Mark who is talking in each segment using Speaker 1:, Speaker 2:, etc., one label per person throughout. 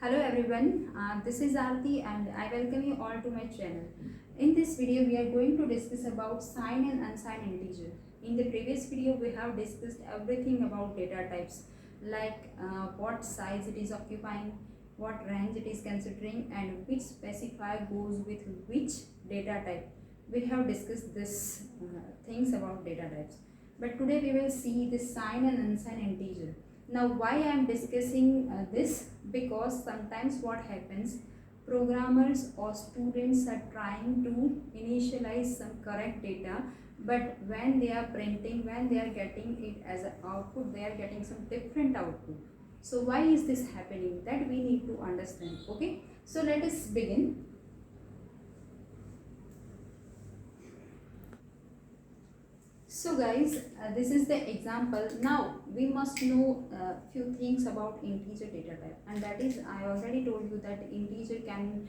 Speaker 1: Hello everyone, this is Aarti and I welcome you all to my channel. In this video we are going to discuss about signed and unsigned integer. In the previous video we have discussed everything about data types like what size it is occupying, what range it is considering and which specifier goes with which data type. We have discussed this things about data types. But today we will see the signed and unsigned integer. Now why I am discussing this? Because sometimes what happens, programmers or students are trying to initialize some correct data, but when they are printing, when they are getting it as an output, they are getting some different output. So why is this happening? That we need to understand. Okay, so let us begin. So guys, this is the example. Now we must know a few things about integer data type, and that is, I already told you that integer can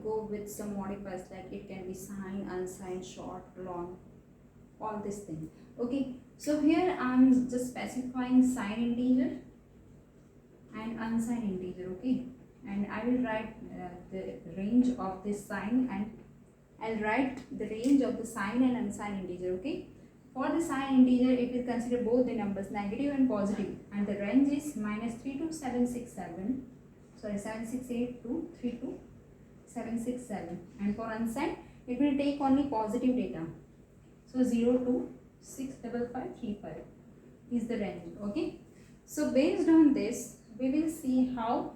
Speaker 1: go with some modifiers, like it can be signed, unsigned, short, long, all these things. Okay, so here I'm just specifying signed integer and unsigned integer. Okay, and I will write the range of this sign, and I'll write the range of the signed and unsigned integer. Okay, for the signed integer, it will consider both the numbers negative and positive, and the range is -3 to 767. Sorry, 768 to 32767. And for unsigned, it will take only positive data. So 0 to 65535 is the range. Okay. So based on this, we will see how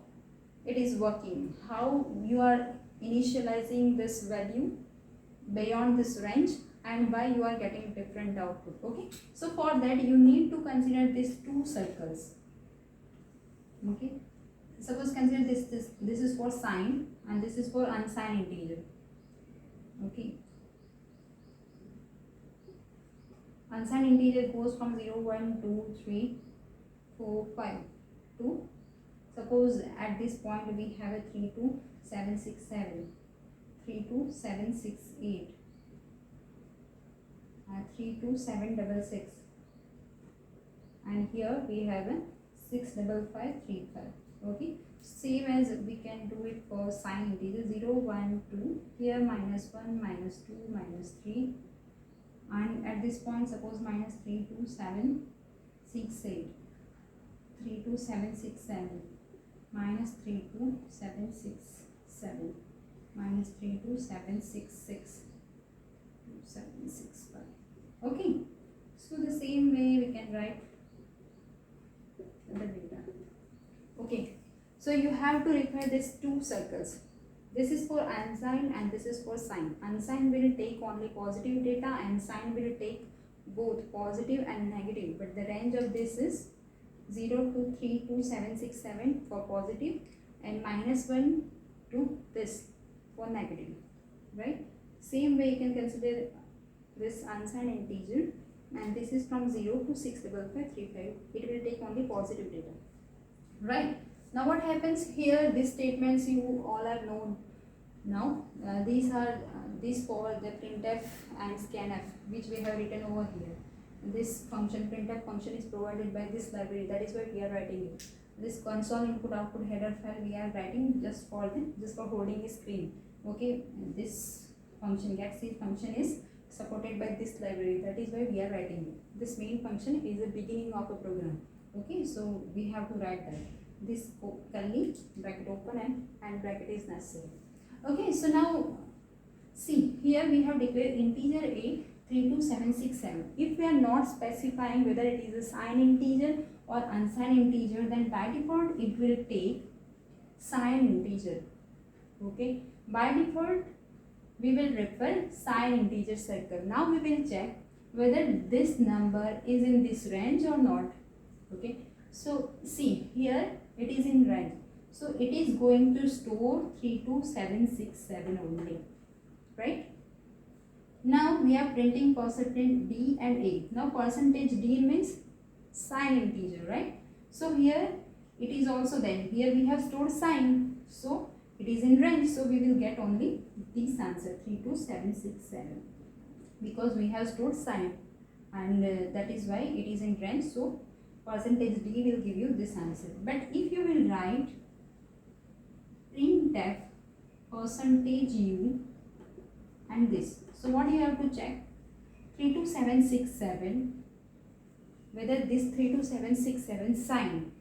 Speaker 1: it is working, how you are initializing this value beyond this range, and why you are getting different output. Okay, so for that you need to consider these two circles. Okay, suppose consider this is for signed and this is for unsigned integer. Okay, unsigned integer goes from 0 1 2 3 4 5 to, suppose at this point we have a 32767, 32768, 32766, and here we have a 65535. Okay, same as we can do it for signed integer. 0 1 2, here -1 -2 -3, and at this point suppose -32768, 32767, -32767, -32766, 765. Okay, so the same way we can write the data. Okay, so you have to refer these two circles. This is for unsigned and this is for signed. Unsigned will take only positive data and signed will take both positive and negative, but the range of this is 0 to 32767 for positive and -1 to this for negative, right? Same way you can consider this unsigned integer, and this is from 0 to 65535. It will take only positive data, right? Now what happens here, these statements you all have known now. These are these for the printf and scanf, which we have written over here. This function, printf function, is provided by this library. That is why we are writing it. This console input output header file we are writing just for holding a screen. Okay, this function getC function is supported by this library. That is why we are writing it. This main function is the beginning of a program. Okay, so we have to write that. This curly bracket open and bracket is necessary. Okay, so now see, here we have declared integer a 32767. If we are not specifying whether it is a signed integer or unsigned integer, then by default it will take signed integer. Okay, by default we will refer signed integer circle. Now we will check whether this number is in this range or not. Okay, so see, here it is in range, so it is going to store 32767 only, right? Now we are printing percentage d and a. Now percentage d means signed integer, right? So here it is also there. Here we have stored sign, so it is in range, so we will get only this answer 32767, because we have stored sign, and that is why it is in range. So percentage d will give you this answer. But if you will write printf percentage u and this. So what you have to check, 32767, whether this 32767 sign.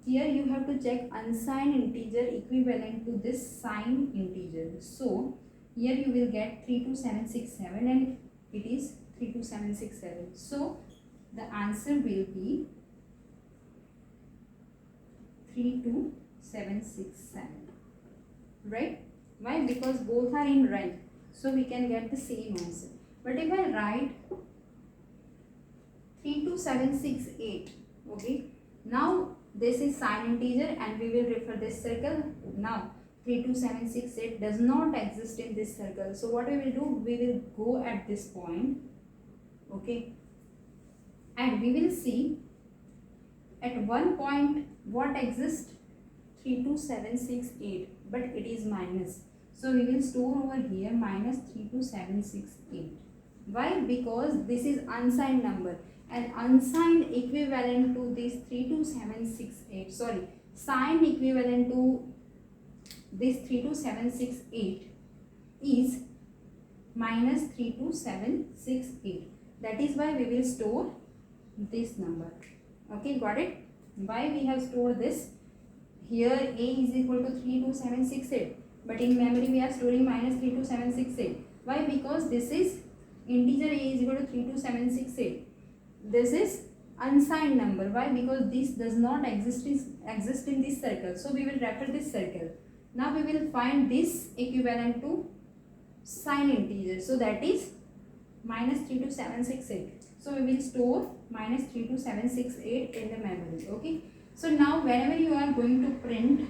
Speaker 1: Here you have to check unsigned integer equivalent to this signed integer. So here you will get 32767 and it is 32767. So the answer will be 32767, right? Why? Because both are in range, so we can get the same answer. But if I write 32768, okay, now this is signed integer and we will refer this circle. Now 32768 does not exist in this circle, so what we will do, we will go at this point, okay, and we will see at one point what exists, 32768, but it is minus, so we will store over here minus 32768. Why? Because this is unsigned number, and unsigned equivalent to this 32768, sorry, signed equivalent to this 32768 is minus 32768. That is why we will store this number. Okay, got it? Why we have stored this? Here a is equal to 32768, but in memory we are storing minus 32768. Why? Because this is integer a is equal to 32768. This is unsigned number. Why? Because this does not exist in this circle, so we will refer this circle. Now we will find this equivalent to signed integer, so that is minus 32768. So we will store minus 32768 in the memory. Okay, so now whenever you are going to print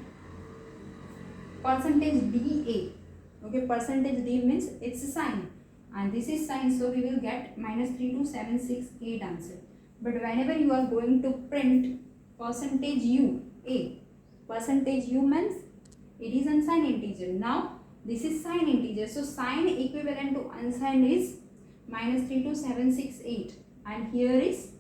Speaker 1: percentage DA, okay, percentage D means it's a sign and this is sign, so we will get minus 32768 answer. But whenever you are going to print percentage U, A, percentage U means it is unsigned integer. Now this is signed integer, so signed equivalent to unsigned is minus 32768 and here is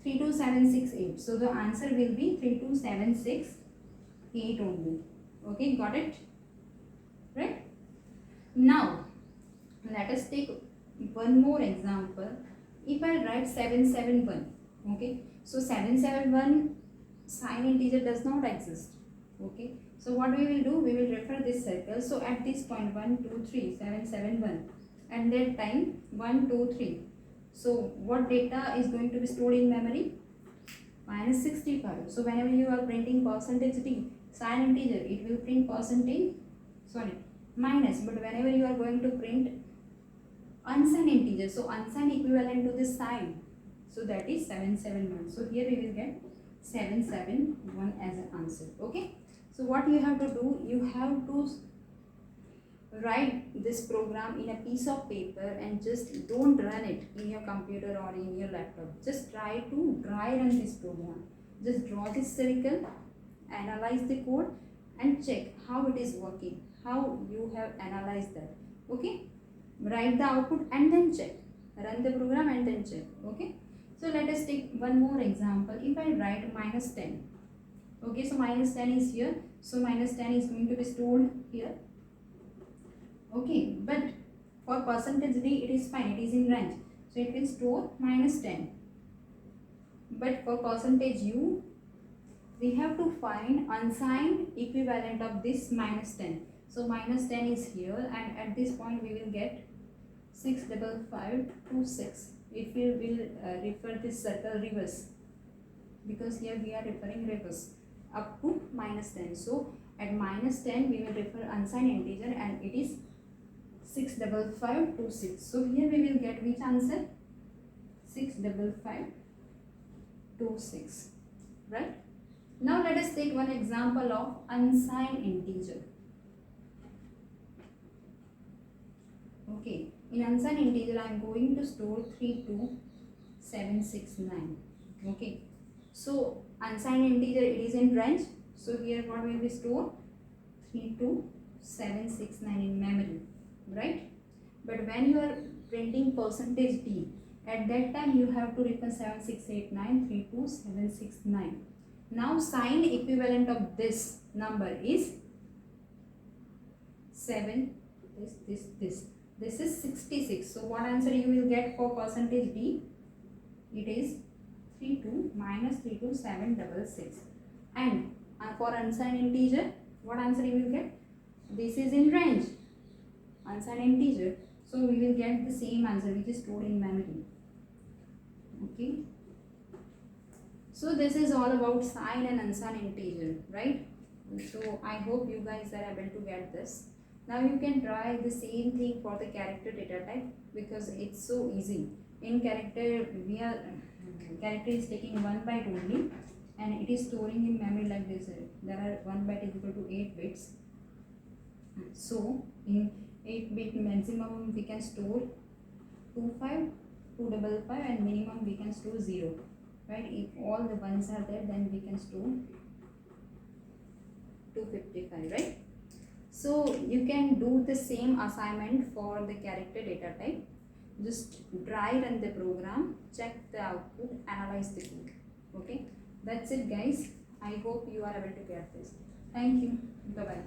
Speaker 1: 32768. So the answer will be 32768 only. Okay, got it? Right? Now let us take one more example. If I write 771, okay, so 771 signed integer does not exist. Okay, so what we will do, we will refer this circle. So at this point 1 2 3 771 and that time 1 2 3. So what data is going to be stored in memory? Minus 65. So whenever you are printing percentage D signed integer, it will print percentage, sorry, minus. But whenever you are going to print unsigned integer, so unsigned equivalent to this sign, so that is 771. So here we will get 771 as an answer. Okay, so what you have to do, you have to write this program in a piece of paper and just don't run it in your computer or in your laptop. Just try to dry run this program. Just draw this circle, analyze the code and check how it is working, how you have analyzed that. Okay, write the output and then check, run the program and then check. Okay, so let us take one more example. If I write minus 10, okay, so minus 10 is here, so minus 10 is going to be stored here. Okay, but for percentage D it is fine, it is in range, so it will store minus 10. But for percentage U, we have to find unsigned equivalent of this minus 10. So minus 10 is here and at this point we will get 65526. If we will refer this circle reverse, because here we are referring reverse up to minus 10. So at minus 10 we will refer unsigned integer and it is 65526. So here we will get which answer? 65526, right? Now let us take one example of unsigned integer. Okay, in unsigned integer I am going to store 32769. Okay, so unsigned integer it is in range, so here what will be stored? 32769 in memory, right? But when you are printing percentage D, at that time you have to refer 7689 32769. Now sign equivalent of this number is 7. This is 66. So what answer you will get for percentage D? It is 32 minus 32 766. And for unsigned integer, what answer you will get? This is in range. Unsigned integer. So we will get the same answer which is stored in memory. Okay. So this is all about signed and unsigned integer, right? So I hope you guys are able to get this. Now you can try the same thing for the character data type because it's so easy. In character, character is taking 1 byte only and it is storing in memory like this. There are 1 byte is equal to 8 bits. So in 8 bit maximum we can store 25, 255 and minimum we can store 0. Right? If all the ones are there, then we can store 255, right? So you can do the same assignment for the character data type. Just try run the program, check the output, analyze the code. Okay, that's it guys. I hope you are able to get this. Thank you. Bye bye.